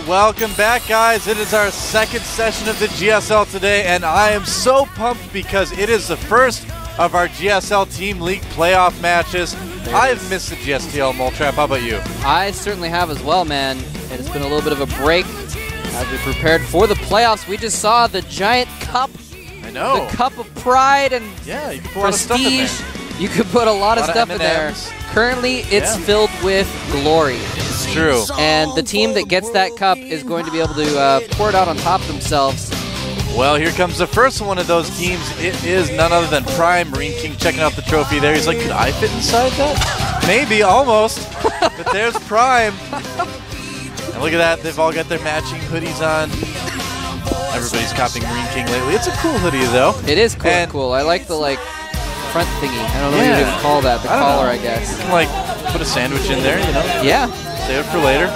welcome back, guys. It is our second session of the GSL today, and I am so pumped because it is the first of our GSL Team League playoff matches. I've missed the GSTL Moltrap. How about you? I certainly have as well, man. It has been a little bit of a break as we prepared for the playoffs. We just saw the giant cup. I know. The cup of pride and yeah, you can put a lot of stuff in there. You could put a lot of stuff in there. Currently, it's filled with glory. It's true. And the team that gets that cup is going to be able to pour it out on top of themselves. Well, here comes the first one of those teams. It is none other than Prime. Marine King checking out the trophy there. He's like, could I fit inside that? Maybe, almost. But there's Prime. And look at that. They've all got their matching hoodies on. Everybody's copying Marine King lately. It's a cool hoodie, though. It is cool. And cool. I like the, front thingy. I don't know what you even call that. The collar, I guess. You can, put a sandwich in there, you know? Yeah. Save it for later.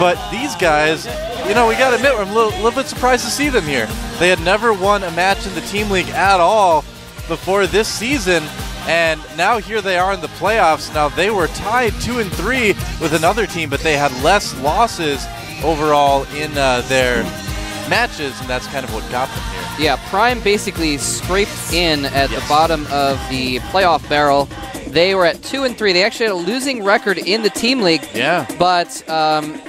But these guys, you know, we got to admit, we're a little bit surprised to see them here. They had never won a match in the Team League at all before this season, and now here they are in the playoffs. Now, they were tied 2-3 with another team, but they had less losses overall in their matches, and that's kind of what got them here. Yeah, Prime basically scraped in at the bottom of the playoff barrel. They were at 2-3. They actually had a losing record in the Team League. Yeah. But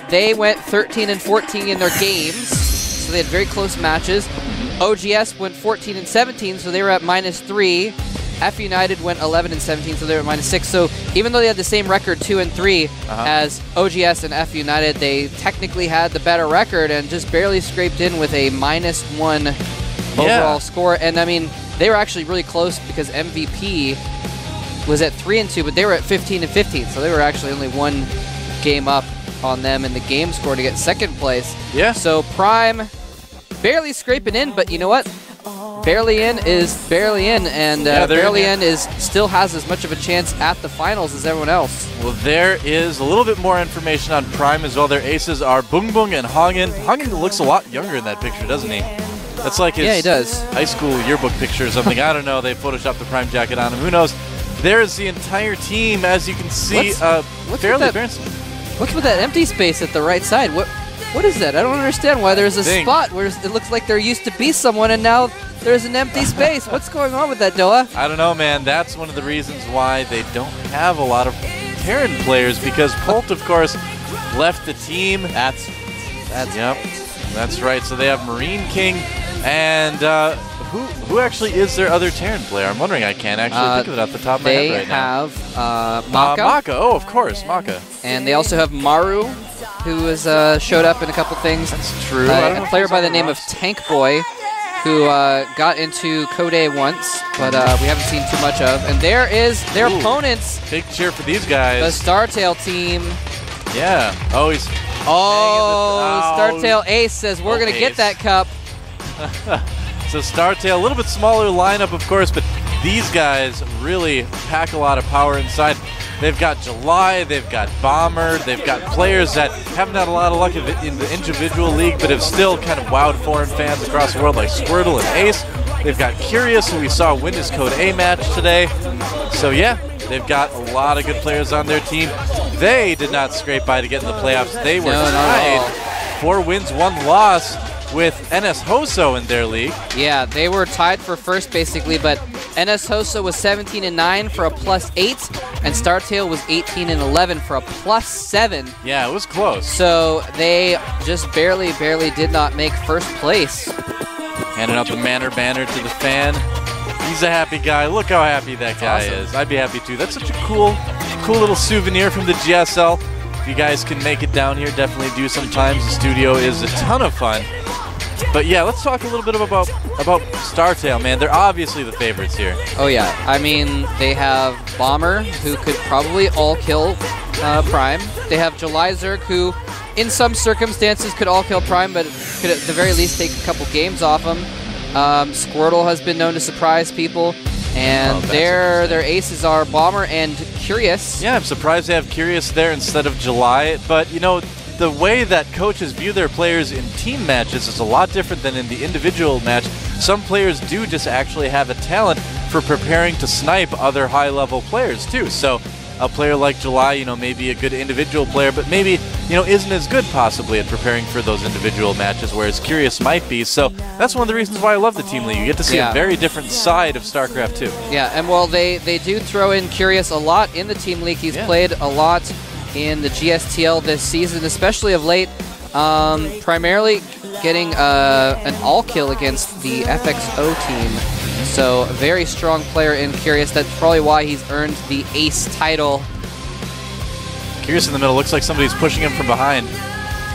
they went 13-14 in their games, so they had very close matches. OGS went 14-17, so they were at -3. F.United went 11-17, so they were at -6. So even though they had the same record, 2-3, as OGS and F.United, they technically had the better record and just barely scraped in with a -1 overall score. And I mean, they were actually really close because MVP was at 3-2, but they were at 15-15, so they were actually only one game up on them in the game score to get second place. Yeah. So Prime barely scraping in, but you know what? Barely in is barely in, and barely in still has as much of a chance at the finals as everyone else. Well, there is a little bit more information on Prime as well. Their aces are Bung Bung and Hongen. Hongen looks a lot younger in that picture, doesn't he? That's like his he does. High school yearbook picture or something. I don't know. They photoshopped the Prime jacket on him. Who knows? There's the entire team, as you can see, fairly advanced. What's with that empty space at the right side? What is that? I don't understand why there's a spot where it looks like there used to be someone and now there's an empty space. What's going on with that, Doa? I don't know, man. That's one of the reasons why they don't have a lot of Terran players, because Pult, of course, left the team. That's right. So they have Marine King, and who actually is their other Terran player? I'm wondering. I can't actually think of it off the top of my head right now. They have Maka. Maka. Oh, of course, Maka. And they also have Maru, who has showed up in a couple things. That's true. A player by the name of Tank Boy, who got into Code A once, but we haven't seen too much of. And there is their opponents. Big cheer for these guys. The StarTale team. Yeah. Oh, he's... StarTale Ace says, we're going to get that cup. So StarTale, a little bit smaller lineup, of course, but these guys really pack a lot of power inside. They've got July, they've got Bomber, they've got players that haven't had a lot of luck in the individual league, but have still kind of wowed foreign fans across the world, like Squirtle and Ace. They've got Curious, who we saw win his Code A match today. So yeah, they've got a lot of good players on their team. They did not scrape by to get in the playoffs. They were tied 4 wins, 1 loss with NS Hoso in their league. Yeah, they were tied for first basically, but NS Hoso was 17-9 for a +8, and StarTale was 18-11 for a +7. Yeah, it was close. So they just barely did not make first place. Handing out the Manor banner to the fan. He's a happy guy. Look how happy that guy is. I'd be happy too. That's such a cool little souvenir from the GSL. If you guys can make it down here, definitely do sometimes. The studio is a ton of fun. But yeah, let's talk a little bit about StarTale, man. They're obviously the favorites here. Oh yeah, I mean, they have Bomber, who could probably all-kill Prime. They have July Zerg, who in some circumstances could all-kill Prime, but could at the very least take a couple games off him. Squirtle has been known to surprise people. And their aces are Bomber and Curious. Yeah, I'm surprised they have Curious there instead of July. But, you know, the way that coaches view their players in team matches is a lot different than in the individual match. Some players do just actually have a talent for preparing to snipe other high-level players, too. So a player like July, you know, maybe a good individual player, but maybe, you know, isn't as good possibly at preparing for those individual matches, whereas Curious might be. So that's one of the reasons why I love the Team League. You get to see a very different side of StarCraft 2. Yeah, and well, they do throw in Curious a lot in the Team League. He's played a lot in the GSTL this season, especially of late, primarily getting an all-kill against the FXO team. So a very strong player in Curious. That's probably why he's earned the ace title. Curious in the middle looks like somebody's pushing him from behind.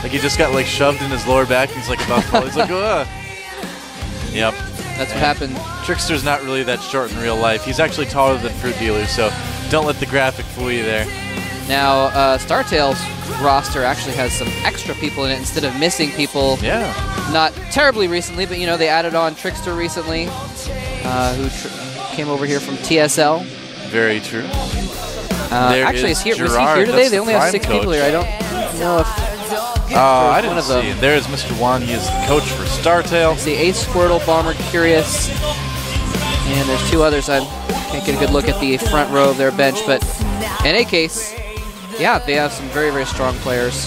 Like he just got like shoved in his lower back. He's like about to fall. He's like, ugh. Yep. That's what happened. Trickster's not really that short in real life. He's actually taller than Fruit Dealer, so don't let the graphic fool you there. Now, StarTale's roster actually has some extra people in it instead of missing people. Yeah. Not terribly recently, but, you know, they added on Trickster recently, who came over here from TSL. Very true. Actually, was he here today? They only have 6 people here. I don't know if... I didn't see. There's Mr. Wong. He is the coach for StarTale. See Ace, Squirtle, Bomber, Curious, and there's 2 others. I can't get a good look at the front row of their bench, but in any case, yeah, they have some very, very strong players.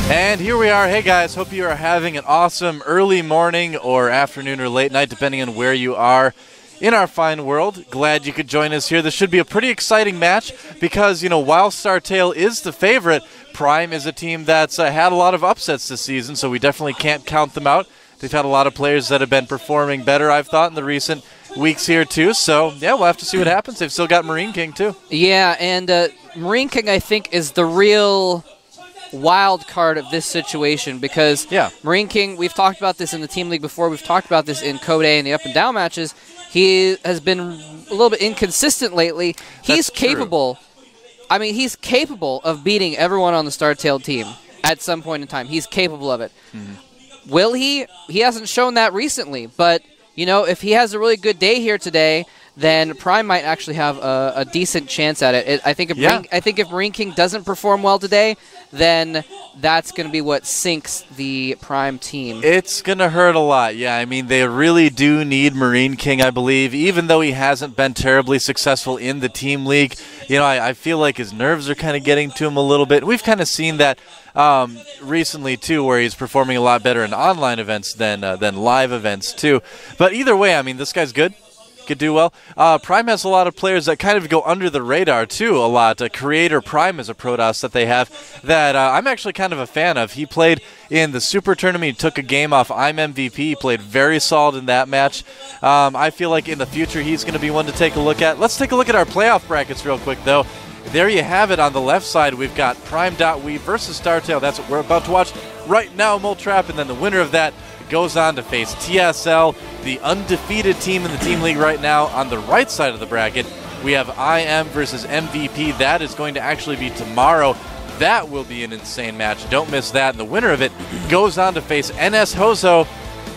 And here we are. Hey, guys, hope you are having an awesome early morning or afternoon or late night, depending on where you are in our fine world. Glad you could join us here. This should be a pretty exciting match because, you know, while StarTale is the favorite, Prime is a team that's had a lot of upsets this season, so we definitely can't count them out. They've had a lot of players that have been performing better, I've thought, in the recent weeks here, too. So, yeah, we'll have to see what happens. They've still got Marine King, too. Yeah, and Marine King, I think, is the real wild card of this situation because Marine King, we've talked about this in the Team League before. We've talked about this in Code A and the up and down matches. He has been a little bit inconsistent lately. He's capable. I mean, he's capable of beating everyone on the StarTale team at some point in time. He's capable of it. Will he? He hasn't shown that recently, but, you know, if he has a really good day here today, then Prime might actually have a decent chance at it. I think if Marine King doesn't perform well today, then that's going to be what sinks the Prime team. It's going to hurt a lot, yeah. I mean, they really do need Marine King, I believe, even though he hasn't been terribly successful in the Team League. You know, I feel like his nerves are kind of getting to him a little bit. We've kind of seen that recently, too, where he's performing a lot better in online events than live events, too. But either way, I mean, this guy's good. Could do well. Prime has a lot of players that kind of go under the radar, too, a lot. Creator Prime is a Protoss that they have that I'm actually kind of a fan of. He played in the Super Tournament. He took a game off I'm MVP. He played very solid in that match. I feel like in the future he's going to be one to take a look at. Let's take a look at our playoff brackets real quick, though. There you have it. On the left side, we've got Prime.we versus StarTale. That's what we're about to watch right now, Moltrap, and then the winner of that goes on to face TSL, the undefeated team in the Team League right now. On the right side of the bracket, we have IM versus MVP. That is going to actually be tomorrow. That will be an insane match. Don't miss that. And the winner of it goes on to face NS Hoso.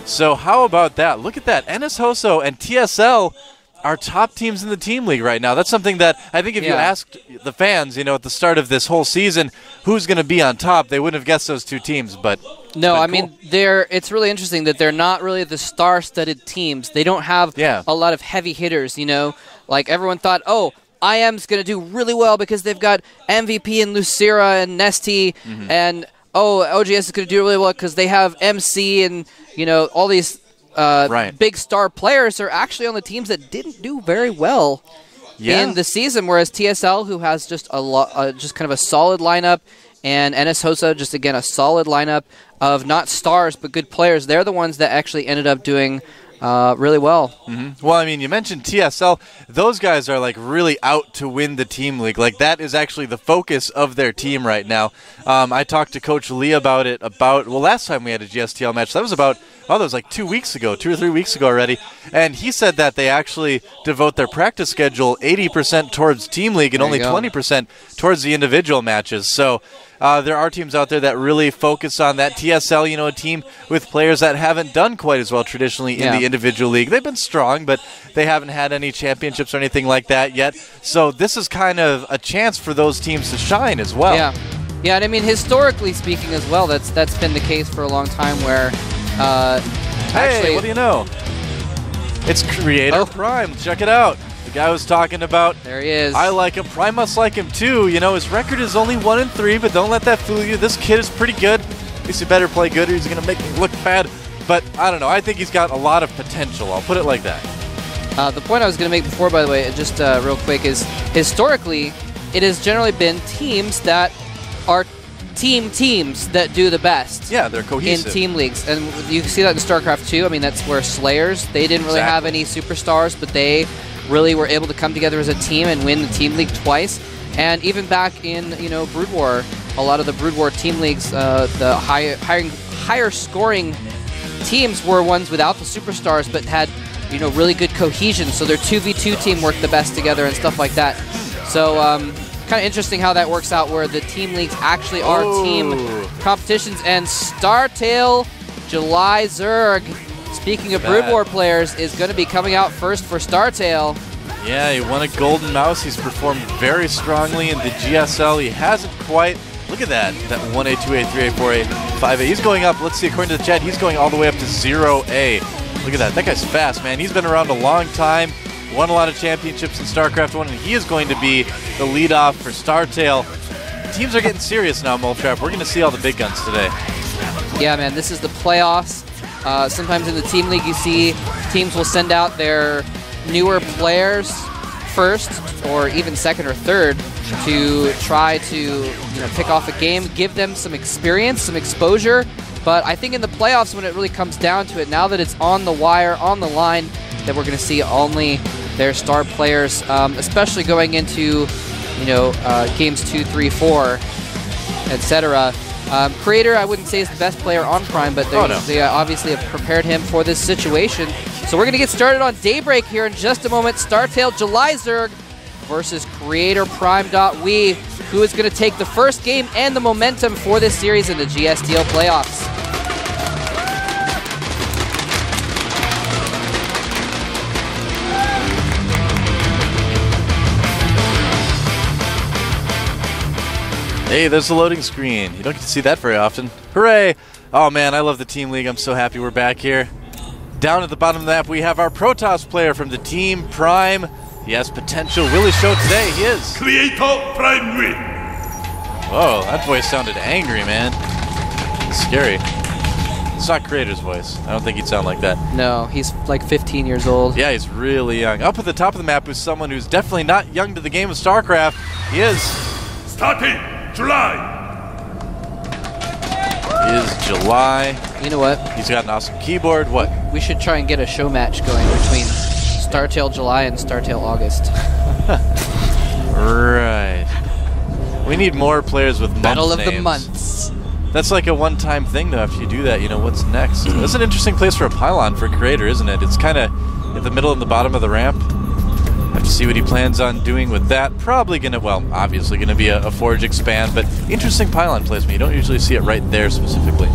So how about that? Look at that. NS Hoso and TSL are top teams in the Team League right now. That's something that I think if you asked the fans, you know, at the start of this whole season, who's going to be on top, they wouldn't have guessed those 2 teams. But no, I mean, it's really interesting that they're not really the star-studded teams. They don't have a lot of heavy hitters, you know. Like everyone thought, oh, IM's going to do really well because they've got MVP and Lucira and Nesty, and oh, OGS is going to do really well because they have MC and, you know, all these big star players are actually on the teams that didn't do very well in the season, whereas TSL, who has just just kind of a solid lineup, and NS Hosa, just again a solid lineup of not stars but good players, they're the ones that actually ended up doing really well. Well, I mean, you mentioned TSL. Those guys are like really out to win the Team League. Like that is actually the focus of their team right now. I talked to Coach Lee about it last time we had a GSTL match. That was about, that was like 2 weeks ago, 2 or 3 weeks ago already. And he said that they actually devote their practice schedule 80% towards Team League and only 20% towards the individual matches. So there are teams out there that really focus on that. TSL, you know, a team with players that haven't done quite as well traditionally in the individual league. They've been strong, but they haven't had any championships or anything like that yet. So this is kind of a chance for those teams to shine as well. Yeah, and I mean, historically speaking as well, that's been the case for a long time where hey, what do you know? It's Creator Prime. Check it out. the guy I was talking about. There he is. I like him. Prime must like him too. You know, his record is only 1-3, but don't let that fool you. This kid is pretty good. At least he better play good or he's going to make me look bad. But I don't know. I think he's got a lot of potential. I'll put it like that. The point I was going to make before, by the way, just real quick, is historically, it has generally been teams that are teams that do the best. Yeah, they're cohesive. In team leagues. And you can see that in StarCraft 2. I mean, that's where Slayers, they didn't really have any superstars, but they really were able to come together as a team and win the team league twice. And even back in, you know, Brood War, a lot of the Brood War team leagues, the higher scoring teams were ones without the superstars, but had, you know, really good cohesion. So their 2v2 team worked the best together and stuff like that. So kind of interesting how that works out, where the team leagues actually are team competitions. And StarTale July Zerg, speaking of Brood War players, is going to be coming out first for StarTale. Yeah, he won a golden mouse. He's performed very strongly in the GSL. He hasn't quite. Look at that. That 1A, 2A, 3A, 4A, 5A. He's going up. Let's see. According to the chat, he's going all the way up to 0A. Look at that. That guy's fast, man. He's been around a long time. Won a lot of championships in StarCraft 1, and he is going to be the leadoff for StarTale. Teams are getting serious now, Moletrap. We're going to see all the big guns today. Yeah, man. This is the playoffs. Sometimes in the team league, you see teams will send out their newer players first, or even second or third, to try to pick off a game, give them some experience, some exposure. But I think in the playoffs, when it really comes down to it, now that it's on the wire, on the line, that we're going to see only their star players, especially going into games 2, 3, 4, etc. Creator, I wouldn't say is the best player on Prime, but they obviously have prepared him for this situation. So we're going to get started on Daybreak here in just a moment. StarTale July Zerg versus Creator Prime.we, who is going to take the first game and the momentum for this series in the GSTL Playoffs. Hey, there's the loading screen. You don't get to see that very often. Hooray! Oh man, I love the Team League. I'm so happy we're back here. Down at the bottom of the map, we have our Protoss player from the Team Prime. He has potential. Will he show today? He is. Creator Prime win. Whoa, that voice sounded angry, man. It's scary. It's not Creator's voice. I don't think he'd sound like that. No, he's like 15 years old. Yeah, he's really young. Up at the top of the map is someone who's definitely not young to the game of StarCraft. He is. Starting July. He is July. You know what? He's got an awesome keyboard. What? We should try and get a show match going between StarTale July and StarTale August. Right. We need more players with Battle of names. the Months. That's like a one-time thing, though. After you do that, what's next? That's an interesting place for a pylon for Creator, isn't it? It's kind of at the middle and the bottom of the ramp. Have to see what he plans on doing with that. Probably going to, well, obviously going to be a Forge expand, but interesting pylon placement. You don't usually see it right there specifically.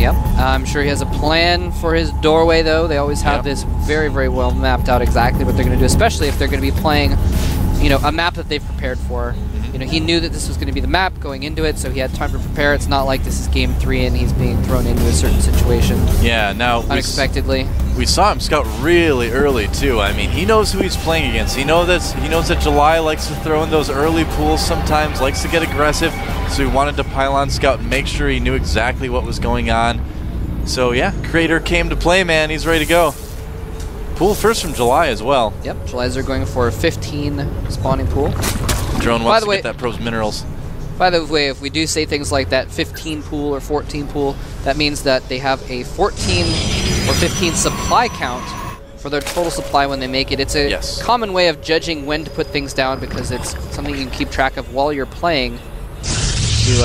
Yep. I'm sure he has a plan for his doorway, though. They always have this very, very well mapped out exactly what they're going to do, especially if they're going to be playing, a map that they've prepared for. He knew that this was going to be the map going into it, so he had time to prepare. It's not like this is game 3 and he's being thrown into a certain situation. Yeah, now unexpectedly. We saw him scout really early too. I mean, he knows who he's playing against. He knows that July likes to throw in those early pools sometimes, likes to get aggressive. So he wanted to pylon scout and make sure he knew exactly what was going on. So yeah, Creator came to play, man. He's ready to go. Pool first from July as well. Yep, July's are going for a 15 spawning pool. Drone wants to get that pros minerals. By the way, if we do say things like that 15 pool or 14 pool, that means that they have a 14 or 15 supply count for their total supply when they make it. It's a common way of judging when to put things down because it's something you can keep track of while you're playing to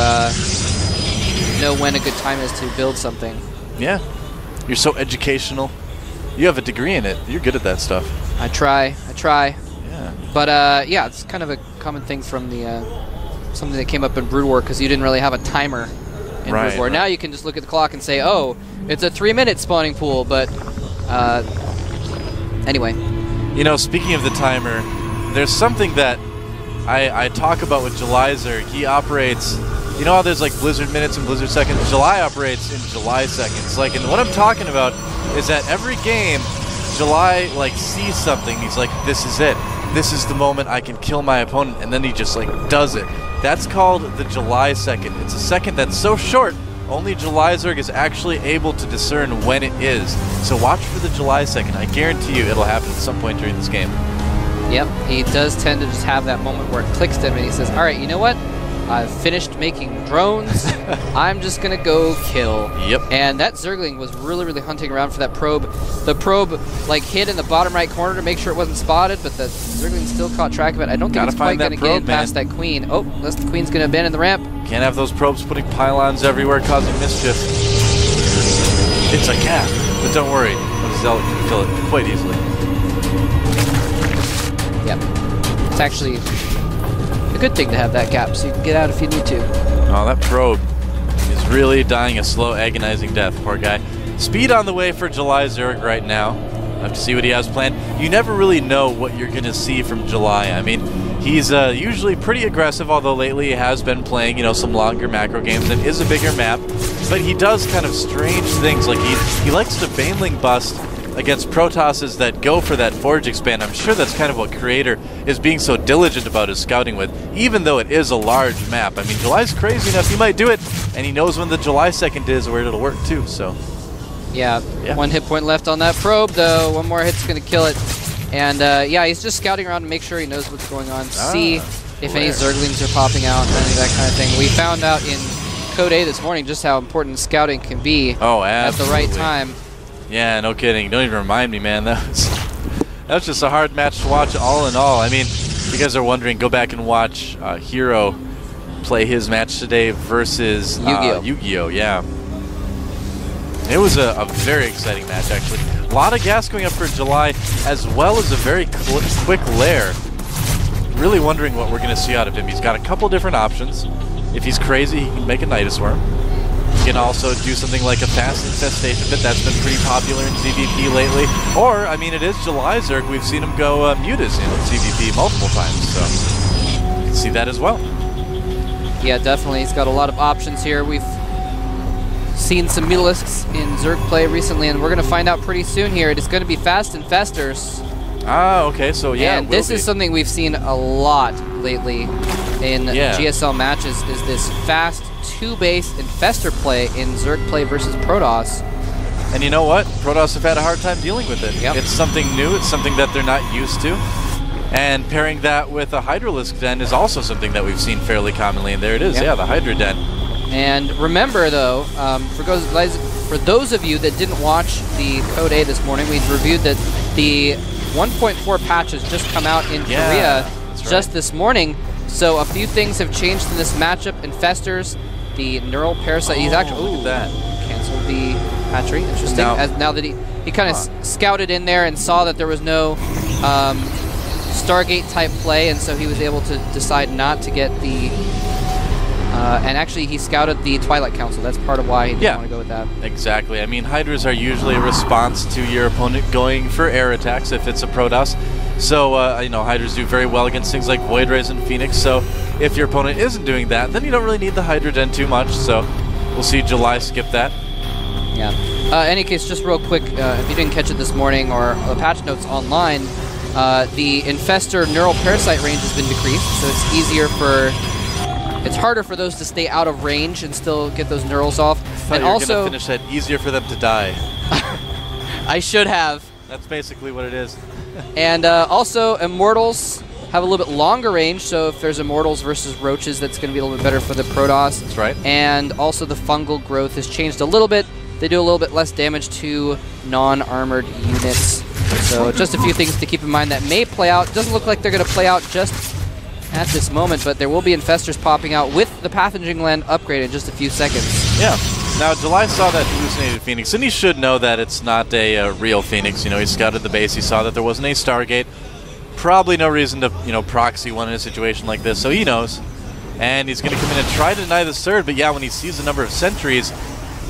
know when a good time is to build something. Yeah. You're so educational. You have a degree in it. You're good at that stuff. I try. Yeah. But yeah, it's kind of a common thing from the something that came up in Brood War because you didn't really have a timer in Brood War. Now you can just look at the clock and say, oh, it's a 3-minute spawning pool. But anyway. Speaking of the timer, there's something that I talk about with July Zerg. He operates, how there's like Blizzard minutes and Blizzard seconds? July operates in July seconds. And what I'm talking about is that every game, July like sees something, he's like, this is it. This is the moment I can kill my opponent, and then he just like does it. That's called the July second. It's a second that's so short, only GSL is actually able to discern when it is. So watch for the July second. I guarantee you it'll happen at some point during this game. Yep, he does tend to just have that moment where it clicks to him and he says, all right, you know what? I've finished making drones. I'm just going to go kill. Yep. And that Zergling was really, really hunting around for that probe. The probe like hid in the bottom right corner to make sure it wasn't spotted, but the Zergling still caught track of it. I don't think it's quite going to get in past that queen. Oh, unless the queen's going to abandon the ramp. Can't have those probes putting pylons everywhere causing mischief. It's a gap, but don't worry. Zealot can fill it quite easily. Yep. It's actually a good thing to have that gap so you can get out if you need to. Oh, that probe is really dying a slow, agonizing death. Poor guy. Speed on the way for July Zurich right now. I'll have to see what he has planned. You never really know what you're going to see from July. I mean, he's usually pretty aggressive, although lately he has been playing, you know, some longer macro games and is a bigger map. But he does kind of strange things, like he likes to Baneling bust against Protosses that go for that Forge expand. I'm sure that's kind of what Creator is being so diligent about his scouting with, even though it is a large map. I mean, July's crazy enough, he might do it, and he knows when the July 2nd is where it'll work too, so. Yeah, 1 hit point left on that probe, though. One more hit's going to kill it. And yeah, he's just scouting around to make sure he knows what's going on, see if any Zerglings are popping out, any of that kind of thing. We found out in Code A this morning just how important scouting can be at the right time. Yeah, no kidding. Don't even remind me, man. That was just a hard match to watch all in all. I mean, if you guys are wondering, go back and watch Hero play his match today versus Yu-Gi-Oh! Yeah. It was a very exciting match, actually. A lot of gas going up for July, as well as a very quick lair. Really wondering what we're going to see out of him. He's got a couple different options. If he's crazy, he can make a Nidus Worm. He can also do something like a fast infestation bit. That's been pretty popular in ZVP lately. Or, I mean, it is July Zerg. We've seen him go Mutas in ZVP multiple times, so you can see that as well. Yeah, definitely. He's got a lot of options here. We've seen some Mutalisks in Zerg play recently, and we're going to find out pretty soon here. It's going to be fast infestors. Ah, okay, so yeah. And this is something we've seen a lot lately in GSL matches, is this fast 2-base infestor play in Zerg play versus Protoss. And you know what? Protoss have had a hard time dealing with it. Yep. It's something new, it's something that they're not used to. And pairing that with a Hydralisk Den is also something that we've seen fairly commonly, and there it is, yeah, the Hydra Den. And remember though, for those of you that didn't watch the Code A this morning, we reviewed that the 1.4 patch has just come out in Korea just this morning. So a few things have changed in this matchup. Infestors, the Neural Parasite, he's actually, look at that. Canceled the hatchery, interesting. Now that he kind of scouted in there and saw that there was no Stargate type play, and so he was able to decide not to get the, and actually he scouted the Twilight Council. That's part of why he didn't want to go with that. Exactly. I mean, Hydras are usually a response to your opponent going for air attacks if it's a Protoss. So, you know, Hydras do very well against things like Void Rays and Phoenix, so if your opponent isn't doing that, then you don't really need the Hydra Den too much, so we'll see July skip that. Yeah. Any case, just real quick, if you didn't catch it this morning or the patch notes online, the Infestor Neural Parasite range has been decreased, so it's easier for... It's harder for those to stay out of range and still get those Neurals off. And also... finish that easier for them to die. I should have. That's basically what it is. And also, Immortals have a little bit longer range, so if there's Immortals versus Roaches, that's going to be a little bit better for the Protoss. That's right. And also the fungal growth has changed a little bit. They do a little bit less damage to non-armored units. So just a few things to keep in mind that may play out. Doesn't look like they're going to play out just at this moment, but there will be Infestors popping out with the Pathogen Gland upgrade in just a few seconds. Yeah. Now, July saw that hallucinated Phoenix, and he should know that it's not a real Phoenix. You know, he scouted the base, he saw that there wasn't a Stargate. Probably no reason to, you know, proxy one in a situation like this, so he knows. And he's going to come in and try to deny this third, but yeah, when he sees the number of sentries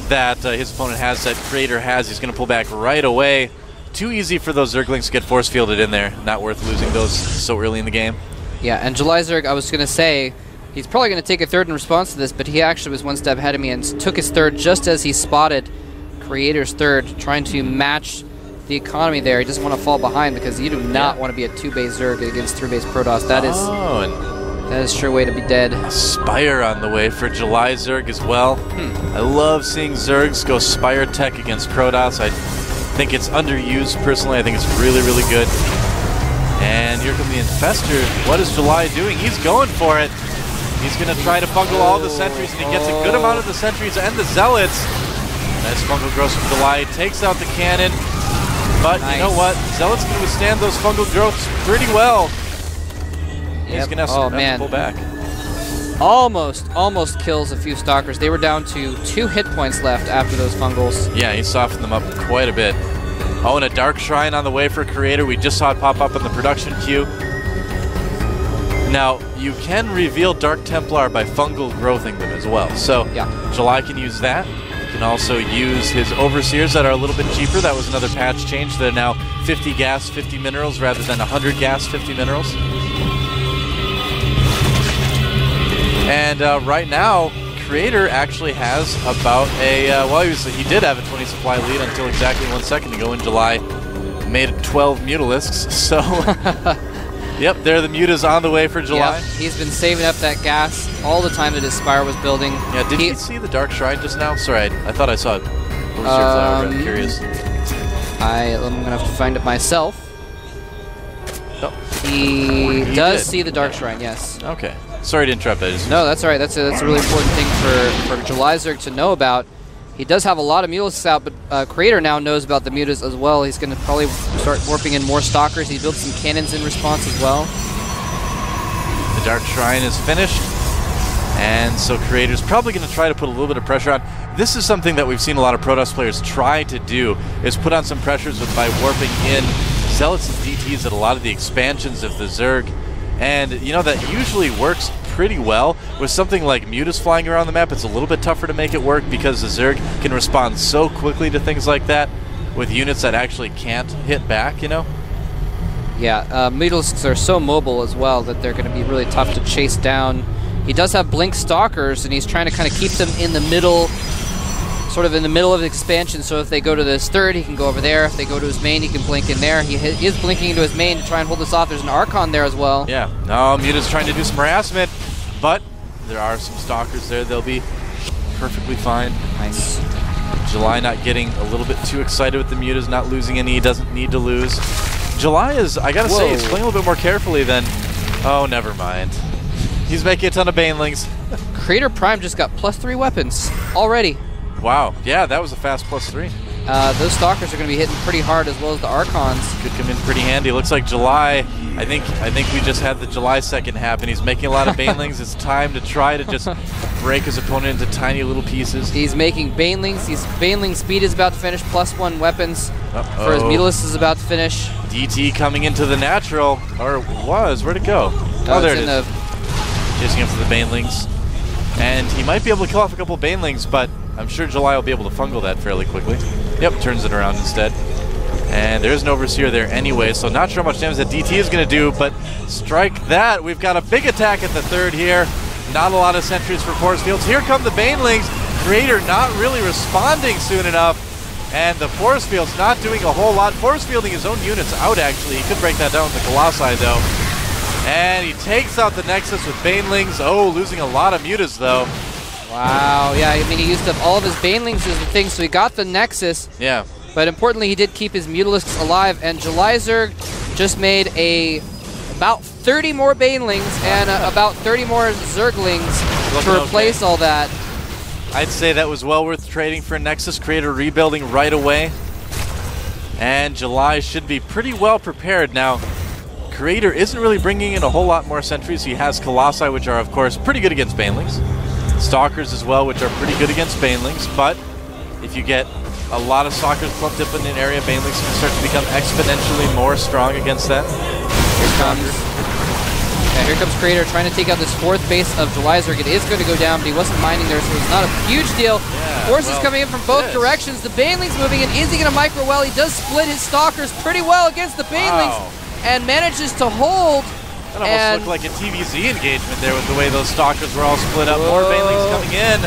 that his opponent has, that Creator has, he's going to pull back right away. Too easy for those Zerglings to get force fielded in there. Not worth losing those so early in the game. Yeah, and July Zerg, I was going to say, he's probably going to take a third in response to this, but he actually was one step ahead of me and took his third just as he spotted Creator's third, trying to match the economy there. He doesn't want to fall behind because you do not want to be a 2-base Zerg against 3-base Protoss. That is sure way to be dead. Spire on the way for July Zerg as well. I love seeing Zergs go Spire tech against Protoss. I think it's underused personally. I think it's really, really good. And here comes the Infestor. What is July doing? He's going for it. He's going to try to fungal all the sentries, and he gets a good amount of the sentries and the zealots. Nice fungal growth from July. Takes out the cannon. But you know what? Zealots can withstand those fungal growths pretty well. He's going to have to pull back. Almost kills a few Stalkers. They were down to 2 hit points left after those fungals. Yeah, he softened them up quite a bit. Oh, and a Dark Shrine on the way for Creator. We just saw it pop up in the production queue. Now, you can reveal Dark Templar by fungal growthing them as well. So, July can use that. You can also use his Overseers that are a little bit cheaper. That was another patch change. They're now 50 gas, 50 minerals rather than 100 gas, 50 minerals. And right now, Creator actually has about a, well, he did have a 20 supply lead until exactly 1 second ago in July. Made 12 Mutalisks, so yep, there the Mutas on the way for July. Yep, he's been saving up that gas all the time that his Spire was building. Yeah, did he see the Dark Shrine just now? Sorry, I thought I saw it. I'm curious. I'm going to have to find it myself. Oh. He does see the Dark Shrine, yes. Okay. Sorry to interrupt. No, that's all right. That's a really important thing for July Zerg to know about. He does have a lot of Mutalisks out, but Creator now knows about the Mutas as well. He's going to probably start warping in more Stalkers. He built some cannons in response as well. The Dark Shrine is finished, and so Creator's probably going to try to put a little bit of pressure on. This is something that we've seen a lot of Protoss players try to do, is put on some pressures by warping in Zealots and DTs at a lot of the expansions of the Zerg. And, you know, that usually works pretty well. With something like Mutas flying around the map, it's a little bit tougher to make it work because the Zerg can respond so quickly to things like that with units that actually can't hit back, you know? Yeah, Mutalisks are so mobile as well that they're going to be really tough to chase down. He does have Blink Stalkers, and he's trying to kind of keep them in the middle, sort of in the middle of the expansion, so if they go to this third, he can go over there. If they go to his main, he can blink in there. He is blinking into his main to try and hold this off. There's an Archon there as well. Yeah, no, Muta's trying to do some harassment, but there are some Stalkers there. They'll be perfectly fine. Nice. July not getting a little bit too excited with the Mutas, not losing any he doesn't need to lose. July is, I gotta say, he's playing a little bit more carefully than, oh, never mind. He's making a ton of Banelings. Creator Prime just got +3 weapons already. Wow, yeah, that was a fast +3. Those Stalkers are going to be hitting pretty hard, as well as the Archons. Could come in pretty handy. Looks like July, I think we just had the July second happen. He's making a lot of Banelings. It's time to try to just break his opponent into tiny little pieces. He's making Banelings. His Baneling speed is about to finish. +1 weapons for his Mutalisks is about to finish. DT coming into the natural, or was, where'd it go? Oh, there it is. Chasing up to the Banelings. And he might be able to kill off a couple of Banelings, but I'm sure July will be able to fungal that fairly quickly. Yep, turns it around instead. And there's an Overseer there anyway, so not sure how much damage that DT is going to do, but strike that. We've got a big attack at the third here. Not a lot of sentries for Force Fields. Here come the Banelings. Creator not really responding soon enough. And the Force Field's not doing a whole lot. Force Fielding his own units out, actually. He could break that down with the Colossi, though. And he takes out the Nexus with Banelings. Oh, losing a lot of Mutas, though. Wow, yeah, I mean, he used up all of his Banelings as the thing, so he got the Nexus. Yeah. But importantly, he did keep his Mutalisks alive, and July Zerg just made about 30 more Banelings and about 30 more Zerglings to replace all that. I'd say that was well worth trading for a Nexus. Creator rebuilding right away. And July should be pretty well prepared. Now, Creator isn't really bringing in a whole lot more sentries. He has Colossi, which are, of course, pretty good against Banelings. Stalkers as well, which are pretty good against Banelings. But if you get a lot of Stalkers clumped up in an area, Banelings can start to become exponentially more strong against that. Here comes Creator trying to take out this fourth base of July Zerg. It is going to go down, but he wasn't mining there, so it's not a huge deal. Yeah, Forces coming in from both directions. The Banelings moving in. Is he going to micro-well? He does split his Stalkers pretty well against the Banelings and manages to hold. That almost looked like a TVZ engagement there with the way those Stalkers were all split up. More Banelings coming in.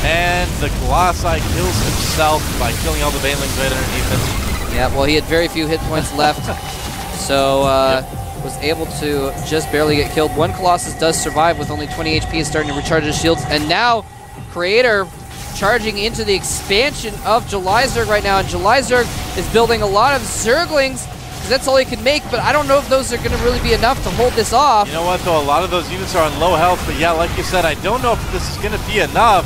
And the Colossi kills himself by killing all the Banelings right underneath him. Yeah, well, he had very few hit points left, so was able to just barely get killed. One Colossus does survive with only 20 HP, is starting to recharge his shields, and now Creator charging into the expansion of Julizerg right now, and Julizerg is building a lot of Zerglings, because that's all he can make, but I don't know if those are going to really be enough to hold this off. You know what, though? A lot of those units are on low health, but yeah, like you said, I don't know if this is going to be enough.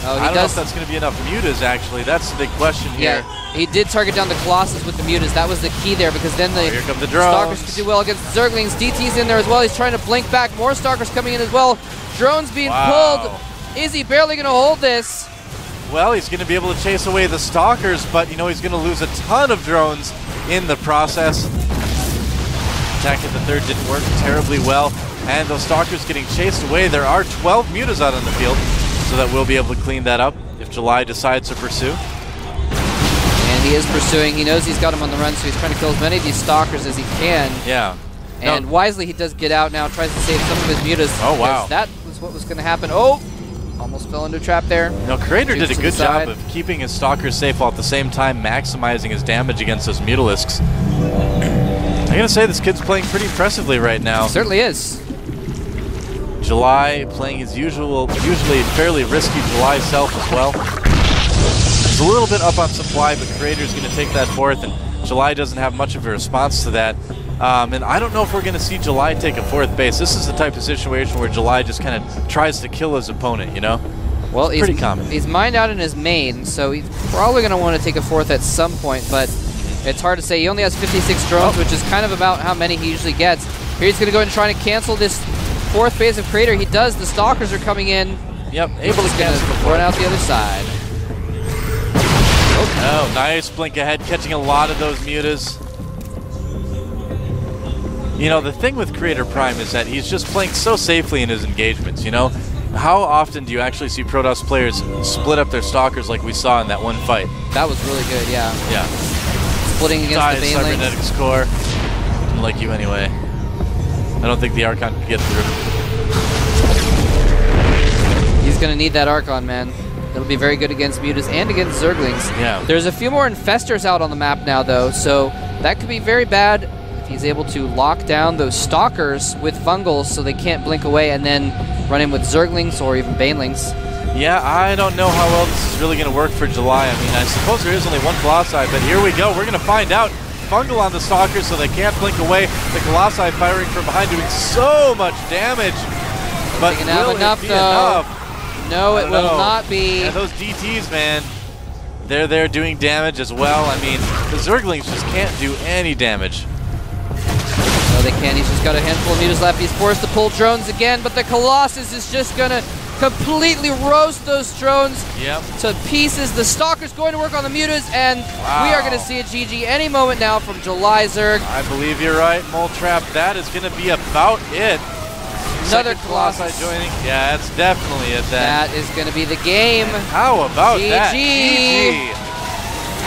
Oh, I don't know if that's going to be enough mutas, actually. That's the big question here. Yeah, he did target down the Colossus with the mutas. That was the key there, because then the, here come the drones. Stalkers could do well against Zerglings. DT's in there as well. He's trying to blink back. More Stalkers coming in as well. Drones being pulled. Is he barely going to hold this? Well, he's going to be able to chase away the Stalkers, but, you know, he's going to lose a ton of drones in the process. Attack at the third didn't work terribly well, and those Stalkers getting chased away. There are 12 mutas out on the field, so that we'll be able to clean that up if July decides to pursue. And he is pursuing. He knows he's got him on the run, so he's trying to kill as many of these Stalkers as he can. Yeah. And wisely, he does get out now, tries to save some of his mutas. Oh, wow. That was what was going to happen. Oh! Almost fell into a trap there. No, Creator did a good job of keeping his Stalkers safe while at the same time maximizing his damage against those Mutalisks. I'm going to say this kid's playing pretty impressively right now. He certainly is. July playing his usually fairly risky July self as well. He's a little bit up on supply, but Creator's going to take that fourth, and July doesn't have much of a response to that. And I don't know if we're going to see July take a fourth base. This is the type of situation where July just kind of tries to kill his opponent, you know? Well, it's pretty common. He's mined out in his main, so he's probably going to want to take a fourth at some point, but it's hard to say. He only has 56 drones, which is kind of about how many he usually gets. Here he's going to go and try to cancel this fourth phase of Creator. He does. The Stalkers are coming in. Yep, able to cancel before run out the other side. Oh, nice blink ahead, catching a lot of those mutas. You know, the thing with Creator Prime is that he's just playing so safely in his engagements, you know? How often do you actually see Protoss players split up their Stalkers like we saw in that one fight? That was really good, yeah. Yeah. Splitting against the Banelings. Cybernetics core. Didn't like you anyway. I don't think the Archon could get through. He's going to need that Archon, man. It'll be very good against Mutas and against Zerglings. Yeah. There's a few more Infestors out on the map now, though, so that could be very bad if he's able to lock down those Stalkers with Fungals so they can't blink away and then run in with Zerglings or even Banelings. Yeah, I don't know how well this is really going to work for July. I mean, I suppose there is only one Colossi, but here we go. We're going to find out. Fungal on the Stalkers so they can't blink away. The Colossi firing from behind, doing so much damage. But will it be enough? No, it will not be. And those DTs, man, they're there doing damage as well. I mean, the Zerglings just can't do any damage. No, they can't. He's just got a handful of mutas left. He's forced to pull drones again, but the Colossus is just going to completely roast those drones to pieces. The Stalker's going to work on the mutas, and we are going to see a GG any moment now from Julizerg. I believe you're right, Mole Trap. That is going to be about it. Another Second Colossi joining. Yeah, that's definitely it then. That is going to be the game. How about that? GG.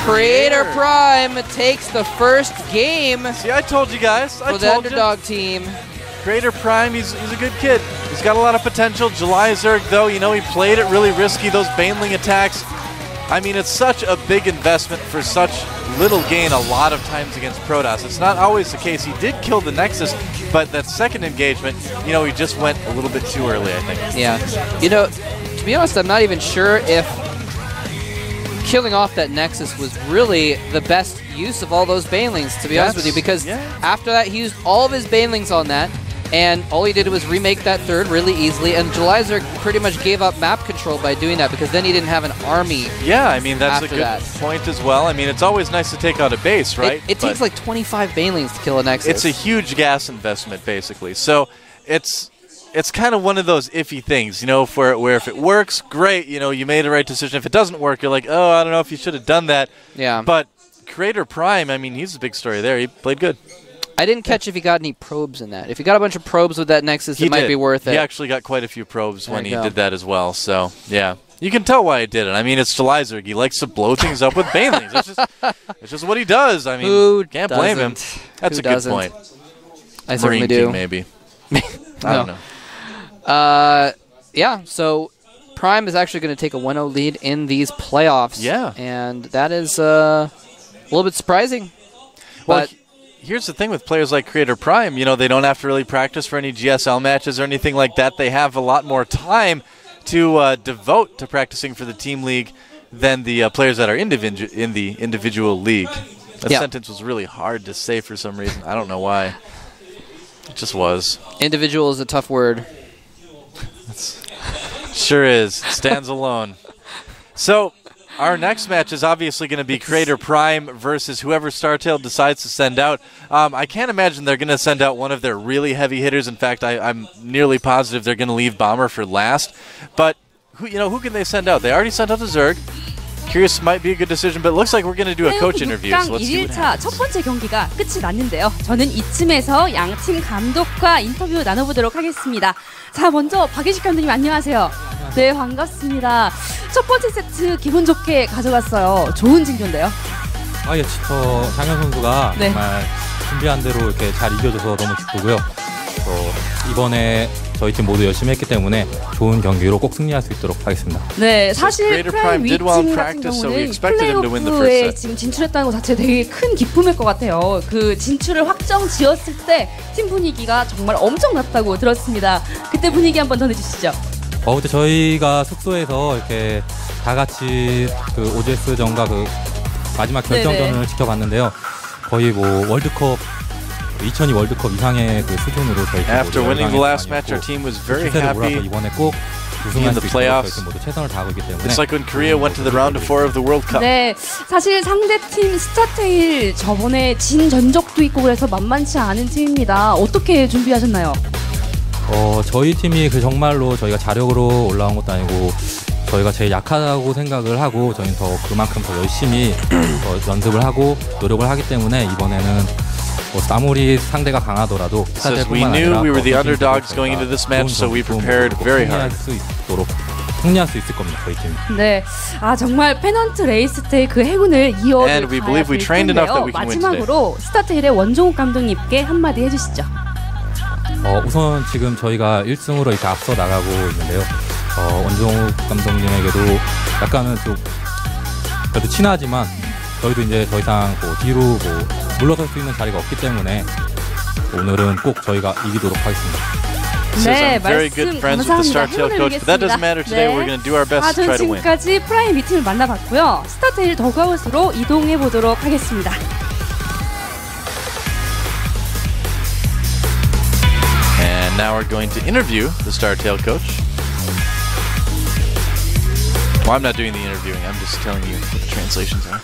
Creator Prime takes the first game. See, I told you guys. For the underdog team. Creator Prime, he's a good kid. He's got a lot of potential. Julizerg, though, you know, he played it really risky. Those Baneling attacks. I mean, it's such a big investment for such little gain a lot of times against Protoss. It's not always the case. He did kill the Nexus, but that second engagement, you know, he just went a little bit too early, I think. Yeah. You know, to be honest, I'm not even sure if killing off that Nexus was really the best use of all those Banelings, to be honest with you, because after that, he used all of his Banelings on that, and all he did was remake that third really easily, and Julizerg pretty much gave up map control by doing that, because then he didn't have an army. Yeah, I mean, that's a good point as well. I mean, it's always nice to take out a base, right? It takes like 25 Banelings to kill a Nexus. It's a huge gas investment, basically. So it's kind of one of those iffy things, you know, where if it works, great, you know, you made the right decision. If it doesn't work, you're like, oh, I don't know if you should have done that. Yeah. But Creator Prime, I mean, he's a big story there. He played good. I didn't catch if he got any probes in that. If he got a bunch of probes with that Nexus, it might be worth it. He actually got quite a few probes when he did that as well. So, yeah. You can tell why he did it. I mean, it's Julizerg. He likes to blow things up with Banelings. It's just what he does. I mean, can't blame him. That's a good point. I certainly do. Maybe. I don't know. Yeah, so Prime is actually going to take a 1-0 lead in these playoffs. Yeah. And that is little bit surprising. Well, But here's the thing with players like Creator Prime. You know, they don't have to really practice for any GSL matches or anything like that. They have a lot more time to devote to practicing for the team league than the players that are in the individual league. That sentence was really hard to say for some reason. I don't know why. It just was. Individual is a tough word. Sure is. Stands alone. So our next match is obviously going to be Creator Prime versus whoever StarTale decides to send out. I can't imagine they're going to send out one of their really heavy hitters. In fact, I'm nearly positive they're going to leave Bomber for last. But who can they send out? They already sent out the Zerg. Curious might be a good decision, but it looks like we're going to do a coach interview. So let's see what 1일차 첫 번째 경기가 끝이 났는데요. 저는 이쯤에서 양팀 감독과 인터뷰 나눠보도록 하겠습니다. 자, 먼저 박예식 감독님 안녕하세요. 네, 반갑습니다. 첫 번째 세트 기분 좋게 가져갔어요. 좋은 징조인데요. 예, 장현 선수가 네. 정말 준비한 대로 이렇게 잘 이겨줘서 너무 기쁘고요. 이번에 저희 팀 모두 열심히 했기 때문에 좋은 경기로 꼭 승리할 수 있도록 하겠습니다. 네, 사실 Creator 프라임 Prime did well in 위팀 같은 practice, so we 경우는 expected him to win the first 플레이오프에 set. 지금 진출했다는 것 자체 되게 큰 기쁨일 것 같아요. 그 진출을 확정 지었을 때 팀 분위기가 정말 엄청났다고 들었습니다. 그때 분위기 한번 전해주시죠. 그때 저희가 숙소에서 이렇게 다 같이 그 OGS전과 그 마지막 결정전을 네네. 지켜봤는데요. 거의 뭐 월드컵 2002 월드컵 이상의 그 수준으로 저희 팀 After 모두 winning the 열광에 last match, our team was very 기세를 몰아서 happy. 이번에 꼭 우승할 in 수 the 있도록 저희 playoffs. 팀 모두 최선을 다하고 있기 때문에 It's like when Korea went to the round of 4 of the World Cup. 네, 사실 상대팀 스타테일 저번에 진 전적도 있고 그래서 만만치 않은 팀입니다. 어떻게 준비하셨나요? 저희 팀이 그 정말로 저희가 자력으로 올라온 것도 아니고 저희가 제일 약하다고 생각을 하고 저희는 더 그만큼 더 열심히 더 연습을 하고 노력을 하기 때문에 이번에는 아무리 상대가 강하더라도 Says we knew we were the underdogs going into this match, so we prepared very hard. 승리할 수 있을 겁니다, 저희 팀. 네, 정말 페넌트 레이스 때 그 행운을 이어갈 And we believe we trained enough that we can win today. 마지막으로 스타테일의 원종욱 감독님께 한마디 해주시죠. 우선 지금 저희가 1승으로 이렇게 앞서 나가고 있는데요. 원종욱 감독님에게도 약간은 좀 그래도 친하지만 저희도 이제 더 이상 뒤로 물러설 수 있는 자리가 없기 때문에 오늘은 꼭 저희가 이기도록 하겠습니다. 네, I'm very good 말씀 friends with the 감사합니다. StarTale 행운을 coach, but that doesn't 빌겠습니다. matter today. We're going to do our best to 저는 try to win. 지금까지 프라임 위팀을 만나봤고요. 스타테일 더그아웃으로 이동해 보도록 하겠습니다. And now we're going to interview the StarTale coach. Well, I'm not doing the interviewing. I'm just telling you what the translations are.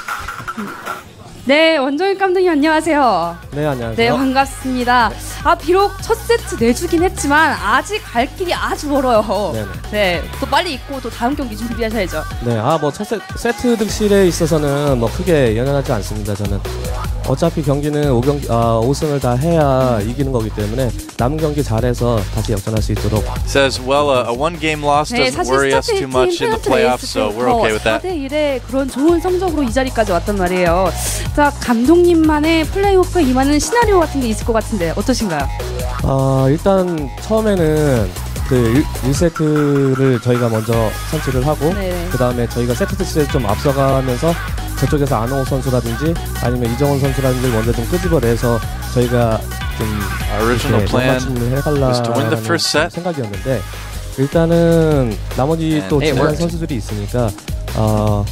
네, 원종욱 감독님 안녕하세요. 네, 안녕하세요. 네, 반갑습니다. 비록 첫 세트 내주긴 했지만 아직 갈 길이 아주 멀어요. 네네. 네, 또 빨리 있고 또 다음 경기 준비하셔야죠. 네, 뭐 첫 세트 득실에 있어서는 뭐 크게 연연하지 않습니다. 저는 어차피 경기는 5승을 다 해야 이기는 거기 때문에 남은 경기 잘해서 다시 역전할 수 있도록. Says, well, a one-game loss 네, doesn't 사실 worry us too 스타테일 much 팀 in the 페넌트 playoffs, 레이스 so we're okay with that. 4대1의 그런 좋은 성적으로 이 자리까지 왔단 말이에요. 자, 감독님만의 플레이오프에 임하는 시나리오 같은 게 있을 것 같은데 어떠신가요? 일단 처음에는 그 1세트를 저희가 먼저 선취를 하고 네네. 그 다음에 저희가 세트 득실에 좀 앞서가면서 저쪽에서 안홍호 선수라든지 아니면 이정원 선수라든지 먼저 좀 끄집어내서 저희가 좀 Our original plan was to win the 해달라는 first set. 생각이었는데 일단은 나머지 또 it 중요한 worked. 선수들이 있으니까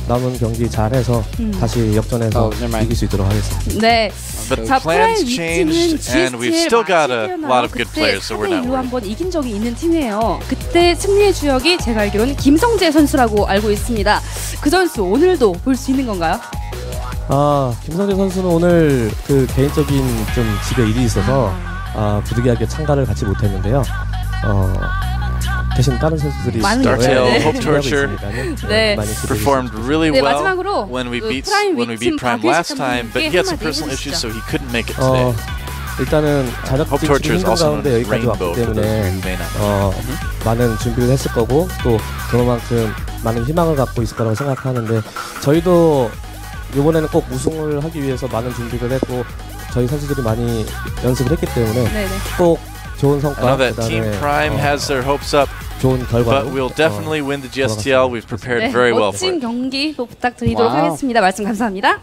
남은 경기 잘해서 다시 역전해서 never mind. 이길 수 있도록 하겠습니다. 네. But 자, plans 프라임 changed, 위팀은 and we've still got a lot of good 그때 players, so we're not 4대1로 worried. 한번 이긴 적이 있는 팀이에요. 그때 승리의 주역이 제가 알기로는 김성재 선수라고 알고 있습니다. 그 선수 오늘도 볼 수 있는 건가요? 김성재 선수는 오늘 그 개인적인 좀 집에 일이 있어서 부득이하게 참가를 같이 못했는데요. 대신 다른 선수들이 StarTale, Hope Torture 네. 많이 기대해 performed really 네, well 마지막으로 when we beat 프라임 Prime 박예식 last time, but he had some 감독님께 personal 한마디 issues, 해주시죠. so he couldn't make it today. 일단은 Hope 자력증 Torture is 힘든 also known 가운데 as 여기까지 Rainbow 왔기 for those 때문에 who may not know. 많은 준비를 했을 거고 또 그만큼 많은 희망을 갖고 있을 거라고 생각하는데 저희도 이번에는 꼭 우승을 하기 위해서 많은 준비를 했고 저희 선수들이 많이 연습을 했기 때문에 네네. 꼭 좋은 I 성과 know that 그다음에 Team Prime has their hopes up, 좋은 결과로 but we'll definitely win the GSTL. We've prepared 네, very well for 멋진 it. 경기 또 부탁드리도록 와우. 하겠습니다. 말씀 감사합니다.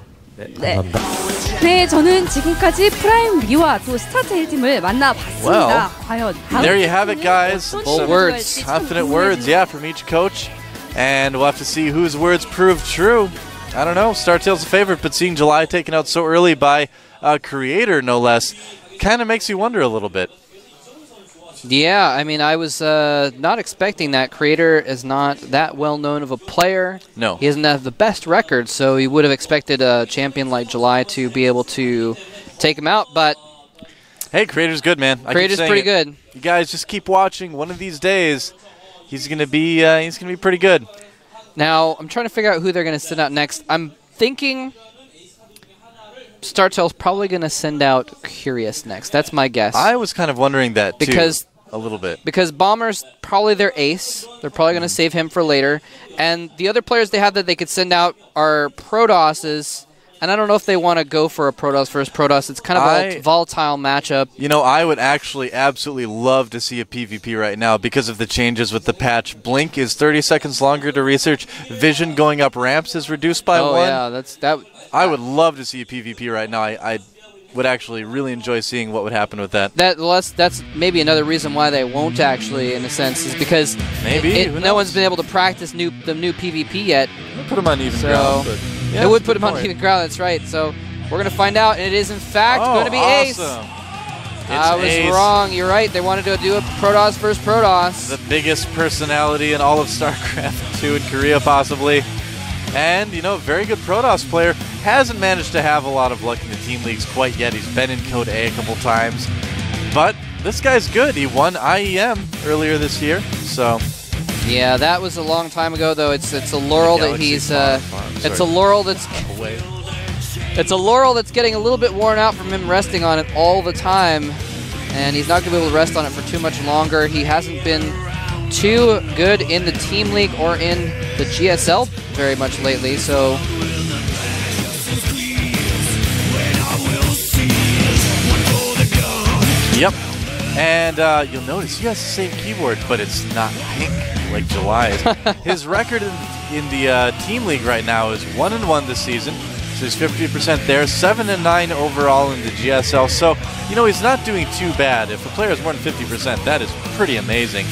네. 감사합니다. 네, 저는 지금까지 프라임 위와 또 스타테일 팀을 만나봤습니다. Well, 과연 there you have it, guys. 어떤 Bold 팀이 words. 될지 참 Confident words, 궁금해집니다. yeah, from each coach. And we'll have to see whose words prove true. I don't know. StarTale's a favorite, but seeing July taken out so early by a creator, no less, kind of makes you wonder a little bit. Yeah, I mean, I was not expecting that. Creator is not that well known of a player. No. He doesn't have the best record, so you would have expected a champion like July to be able to take him out, but Hey, Creator's good, man. I keep Creator's saying pretty it. good. You guys just keep watching. One of these days, he's gonna be pretty good. Now, I'm trying to figure out who they're going to send out next. I'm thinking StarTale's probably going to send out Curious next. That's my guess. I was kind of wondering that too, Because- a little bit. Because Bomber's probably their ace. They're probably going to save him for later. And the other players they have that they could send out are Prodosses. And I don't know if they want to go for a Protoss versus Protoss. It's kind of a volatile matchup. You know, I would actually absolutely love to see a PvP right now because of the changes with the patch. Blink is 30 seconds longer to research. Vision going up ramps is reduced by Oh, 1. yeah. That. I would love to see a PvP right now. I would actually really enjoy seeing what would happen with that. That's maybe another reason why they won't actually, in a sense, is because Maybe, who no knows? one's been able to practice the new PvP yet. Put him on even So, ground. But yeah, It would that's a put good him on point. even ground, that's right. So we're going to find out, and it is, in fact, going to be Ace. Awesome. I was Ace, wrong. You're right. They wanted to do a Protoss versus Protoss. the biggest personality in all of StarCraft 2 in Korea, possibly. And, you know, very good Protoss player. Hasn't managed to have a lot of luck in the team leagues quite yet. He's been in Code A a couple times. But this guy's good. He won IEM earlier this year, so... Yeah, that was a long time ago, though. It's a laurel that Galaxy he's. Farm, It's a sorry. laurel that's. Away. It's a laurel that's getting a little bit worn out from him resting on it all the time, and he's not going to be able to rest on it for too much longer. He hasn't been too good in the team league or in the GSL very much lately, so. Yep. And you'll notice he has the same keyboard, but it's not pink like July's. His record in the team league right now is 1-1 this season. So he's 50% there, 7-9 overall in the GSL. So, you know, he's not doing too bad. If a player is more than 50%, that is pretty amazing.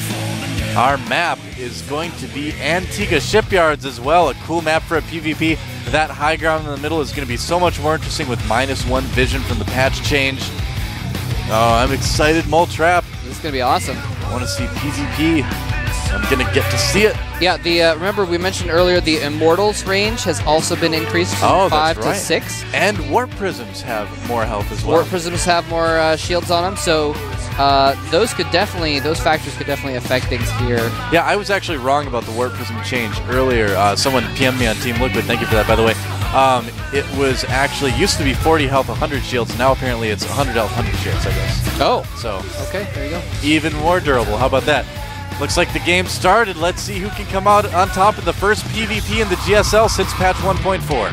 Our map is going to be Antigua Shipyards as well. A cool map for a PvP. That high ground in the middle is going to be so much more interesting with -1 vision from the patch change. Oh, I'm excited, Mole Trap. This is going to be awesome. I want to see PvP. I'm going to get to see it. Yeah, remember we mentioned earlier the Immortals range has also been increased from 5 that's right. to 6. And Warp Prisms have more health as well. Warp Prisms have more shields on them, so those factors could definitely affect things here. Yeah, I was actually wrong about the Warp Prism change earlier. Someone PM'd me on Team Liquid. Thank you for that, by the way. It was actually used to be 40 health, 100 shields. Now apparently it's 100 health, 100 shields, I guess. Oh, So okay, there you go. even more durable. How about that? Looks like the game started. Let's see who can come out on top in the first PvP in the GSL since patch 1.4.